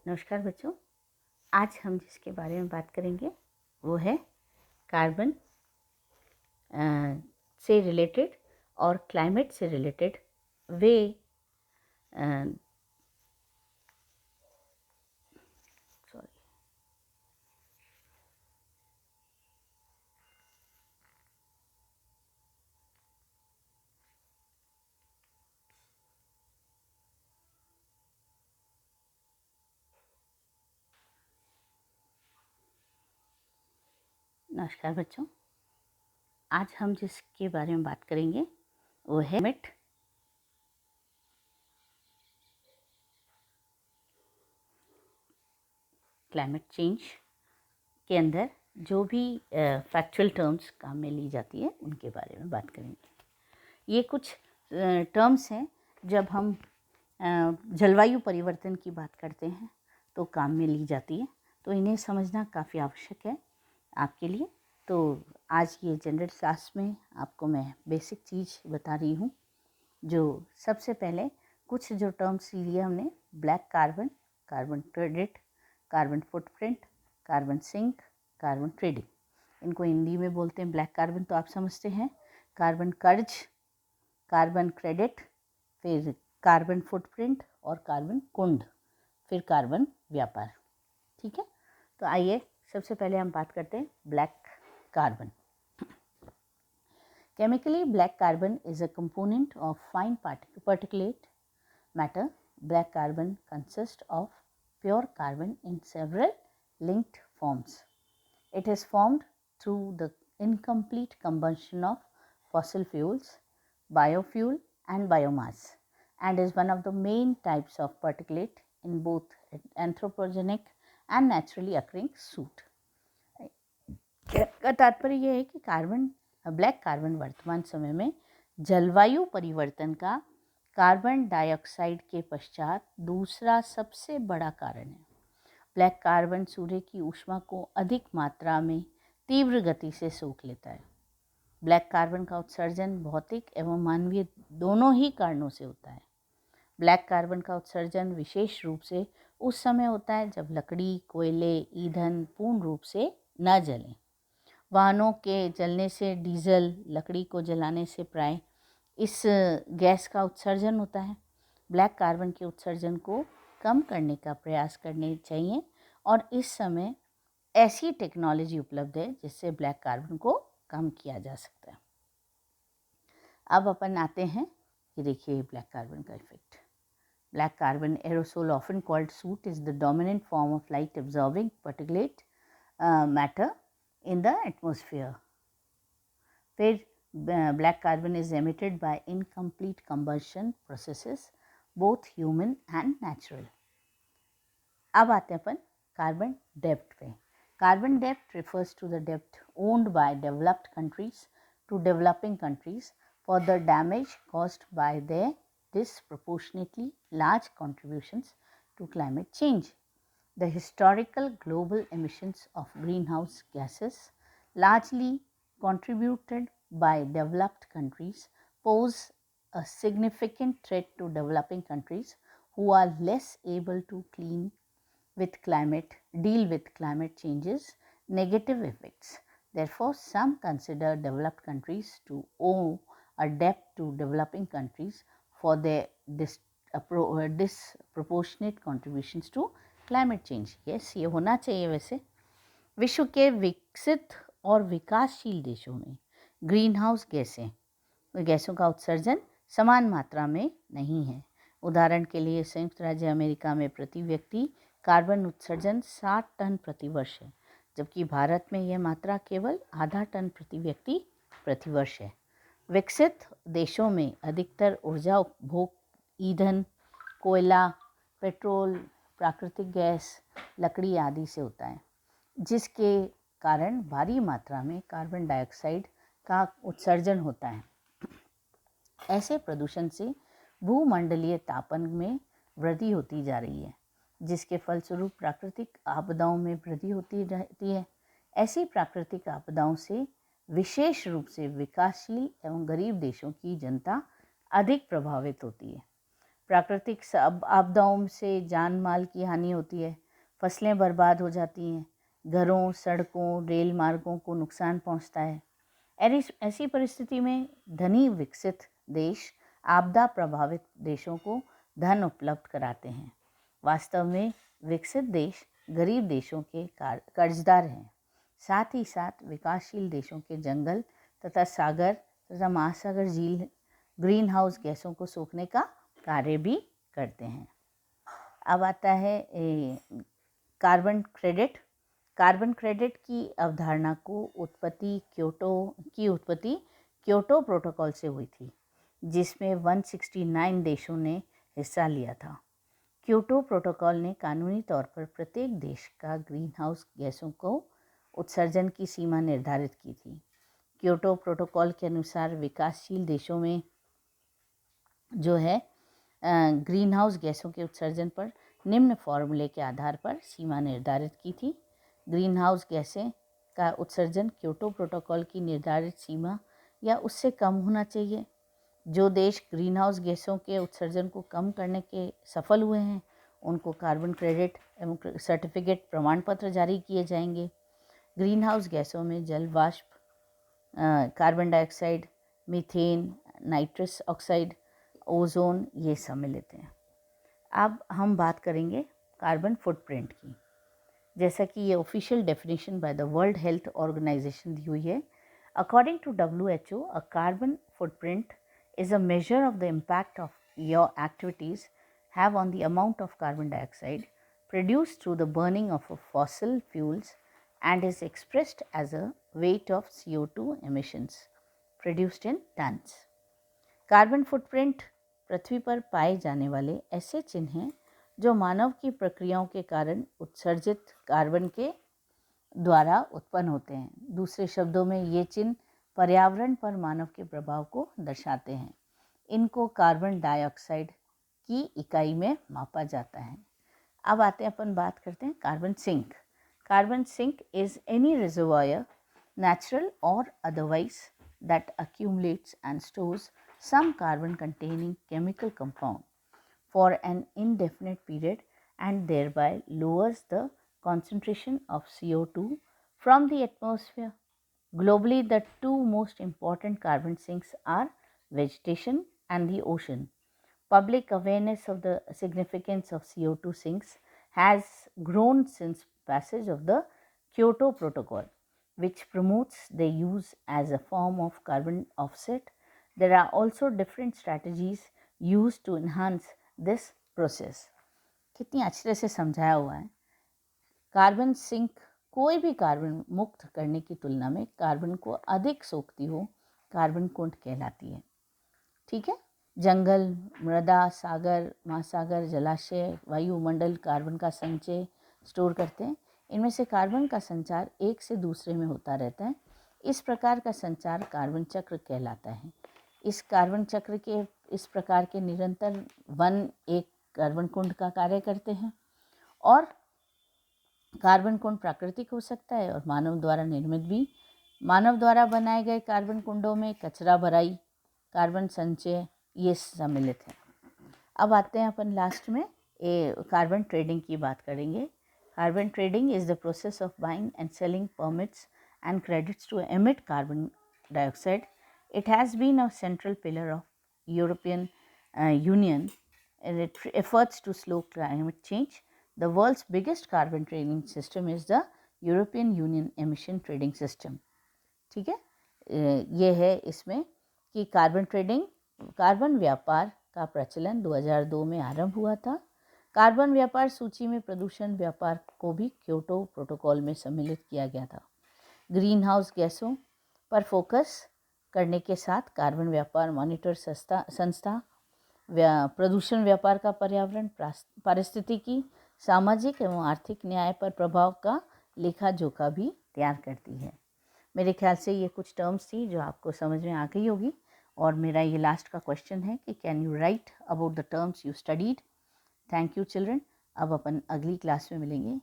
नमस्कार बच्चों। आज हम जिसके बारे में बात करेंगे वो है कार्बन से रिलेटेड और क्लाइमेट से रिलेटेड वे सॉरी नमस्कार बच्चों। आज हम जिसके बारे में बात करेंगे वो है क्लाइमेट चेंज के अंदर जो भी फैक्चुअल टर्म्स काम में ली जाती है उनके बारे में बात करेंगे। ये कुछ टर्म्स हैं जब हम जलवायु परिवर्तन की बात करते हैं तो काम में ली जाती है, तो इन्हें समझना काफ़ी आवश्यक है आपके लिए। तो आज ये जनरल क्लास में आपको मैं बेसिक चीज़ बता रही हूँ। जो सबसे पहले कुछ जो टर्म्स लिए हमने, black carbon, carbon credit, carbon footprint, carbon sink, carbon trading. इनको हिंदी में बोलते हैं ब्लैक कार्बन, तो आप समझते हैं। कार्बन कर्ज, कार्बन क्रेडिट, फिर कार्बन फुटप्रिंट और कार्बन कुंड, फिर कार्बन व्यापार। ठीक है, तो आइए सबसे पहले हम बात करते हैं black carbon. Chemically, black carbon is a component of fine particulate matter. Black carbon consists of pure carbon in several linked forms. It is formed through the incomplete combustion of fossil fuels, biofuel and biomass, and is one of the main types of particulate in both anthropogenic and naturally occurring soot. का तात्पर्य यह है कि black carbon वर्तमान समय में जलवायु परिवर्तन का कार्बन डाइऑक्साइड के पश्चात दूसरा सबसे बड़ा कारण है। ब्लैक कार्बन सूर्य की ऊष्मा को अधिक मात्रा में तीव्र गति से सोख लेता है। ब्लैक कार्बन का उत्सर्जन भौतिक एवं मानवीय दोनों ही कारणों से होता है। ब्लैक कार्बन का उत्सर्जन विशेष रूप से उस समय होता है जब लकड़ी, कोयले, ईंधन पूर्ण रूप से न जलें। वाहनों के जलने से, डीजल, लकड़ी को जलाने से प्राय इस गैस का उत्सर्जन होता है। ब्लैक कार्बन के उत्सर्जन को कम करने का प्रयास करने चाहिए और इस समय ऐसी टेक्नोलॉजी उपलब्ध है जिससे ब्लैक कार्बन को कम किया जा सकता है। अब अपन आते हैं कि देखिए ब्लैक कार्बन का effect. Black carbon aerosol often called suit is the dominant form of light absorbing particulate matter in the atmosphere. फिर black carbon is emitted by incomplete combustion processes, both human and natural. अब आते हैं अपन carbon डेब्ट पे। Carbon डेब्ट refers to the debt owned by developed countries to developing countries for the damage caused by their disproportionately large contributions to climate change. The historical global emissions of greenhouse gases, largely contributed by developed countries, pose a significant threat to developing countries who are less able to deal with climate change's negative effects. Therefore, some consider developed countries to owe a debt to developing countries for their disproportionate contributions to climate change. Yes, ये होना चाहिए। वैसे विश्व के विकसित और विकासशील देशों में ग्रीन हाउस गैसों का उत्सर्जन समान मात्रा में नहीं है। उदाहरण के लिए संयुक्त राज्य अमेरिका में प्रति व्यक्ति कार्बन उत्सर्जन 60 टन प्रति वर्ष है, जबकि भारत में यह मात्रा केवल आधा टन प्रति व्यक्ति प्रति वर्ष है। विकसित देशों में अधिकतर ऊर्जा उपभोग ईंधन, कोयला, पेट्रोल, प्राकृतिक गैस, लकड़ी आदि से होता है, जिसके कारण भारी मात्रा में कार्बन डाइऑक्साइड का उत्सर्जन होता है। ऐसे प्रदूषण से भूमंडलीय तापन में वृद्धि होती जा रही है, जिसके फलस्वरूप प्राकृतिक आपदाओं में वृद्धि होती रहती है। ऐसी प्राकृतिक आपदाओं से विशेष रूप से विकासशील एवं गरीब देशों की जनता अधिक प्रभावित होती है। प्राकृतिक आपदाओं से जान माल की हानि होती है, फसलें बर्बाद हो जाती हैं, घरों, सड़कों, रेल मार्गों को नुकसान पहुंचता है। ऐसी परिस्थिति में धनी विकसित देश आपदा प्रभावित देशों को धन उपलब्ध कराते हैं। वास्तव में विकसित देश गरीब देशों के कर्जदार हैं। साथ ही साथ विकासशील देशों के जंगल तथा सागर तथा महासागर झील ग्रीन हाउस गैसों को सोखने का कार्य भी करते हैं। अब आता है कार्बन क्रेडिट। कार्बन क्रेडिट की अवधारणा को उत्पत्ति क्योटो प्रोटोकॉल से हुई थी, जिसमें 169 देशों ने हिस्सा लिया था। क्योटो प्रोटोकॉल ने कानूनी तौर पर प्रत्येक देश का ग्रीन हाउस गैसों को उत्सर्जन की सीमा निर्धारित की थी। क्योटो प्रोटोकॉल के अनुसार विकासशील देशों में जो है ग्रीन हाउस गैसों के उत्सर्जन पर निम्न फॉर्मूले के आधार पर सीमा निर्धारित की थी। ग्रीन हाउस गैसें का उत्सर्जन क्योटो प्रोटोकॉल की निर्धारित सीमा या उससे कम होना चाहिए। जो देश ग्रीन हाउस गैसों के उत्सर्जन को कम करने के सफल हुए हैं, उनको कार्बन क्रेडिट एवं सर्टिफिकेट प्रमाण पत्र जारी किए जाएंगे। ग्रीन हाउस गैसों में जल वाष्प, carbon dioxide, methane, nitrous oxide, ozone ये सम्मिलित हैं। अब हम बात करेंगे कार्बन फुटप्रिंट की। जैसा कि ये official definition by the World Health Organization दी हुई है। According to WHO, a carbon footprint is a measure of the impact of your activities have on the amount of carbon dioxide produced through the burning of fossil fuels and is expressed as a weight of CO2 emissions produced in tons. Carbon footprint पृथ्वी पर पाए जाने वाले ऐसे चिन्ह हैं जो मानव की प्रक्रियाओं के कारण उत्सर्जित कार्बन के द्वारा उत्पन्न होते हैं। दूसरे शब्दों में ये चिन्ह पर्यावरण पर मानव के प्रभाव को दर्शाते हैं। इनको कार्बन डाइऑक्साइड की इकाई में मापा जाता है। अब आते हैं, अपन बात करते हैं carbon sink. Carbon sink is any reservoir, natural और otherwise, that accumulates and stores some carbon containing chemical compound for an indefinite period and thereby lowers the concentration of CO2 from the atmosphere. Globally, the two most important carbon sinks are vegetation and the ocean. Public awareness of the significance of CO2 sinks has grown since passage of the Kyoto Protocol, which promotes their use as a form of carbon offset. There are also different strategies used to enhance this process. कितनी अच्छी तरह से समझाया हुआ है। Carbon sink कोई भी carbon मुक्त करने की तुलना में कार्बन को अधिक सोखती हो कार्बन कुंड कहलाती है। ठीक है। जंगल, मृदा, सागर, महासागर, जलाशय, वायुमंडल कार्बन का संचय स्टोर करते हैं। इनमें से कार्बन का संचार एक से दूसरे में होता रहता है। इस प्रकार का संचार कार्बन चक्र कहलाता है। इस कार्बन चक्र के इस प्रकार के निरंतर वन एक कार्बन कुंड का कार्य करते हैं। और कार्बन कुंड प्राकृतिक हो सकता है और मानव द्वारा निर्मित भी। मानव द्वारा बनाए गए कार्बन कुंडों में कचरा भराई, कार्बन संचय ये सम्मिलित है। अब आते हैं अपन लास्ट में कार्बन ट्रेडिंग की बात करेंगे। Carbon trading is the process of buying and selling permits and credits to emit carbon dioxide. It has been a central pillar of European Union in its efforts to slow climate change. The world's biggest carbon trading system is the European Union Emission Trading System. ठीक है, ये है इसमें कि carbon व्यापार का प्रचलन 2002 में आरंभ हुआ था। कार्बन व्यापार सूची में प्रदूषण व्यापार को भी क्योटो प्रोटोकॉल में सम्मिलित किया गया था। ग्रीन हाउस गैसों पर फोकस करने के साथ कार्बन व्यापार मॉनिटर संस्था प्रदूषण व्यापार का पर्यावरण, पारिस्थितिकी, सामाजिक एवं आर्थिक न्याय पर प्रभाव का लेखा जोखा भी तैयार करती है। मेरे ख्याल से ये कुछ टर्म्स थी जो आपको समझ में आ गई होगी। और मेरा ये लास्ट का क्वेश्चन है कि can you right about the terms you studied. Thank you children. अब अपन अगली क्लास में मिलेंगे।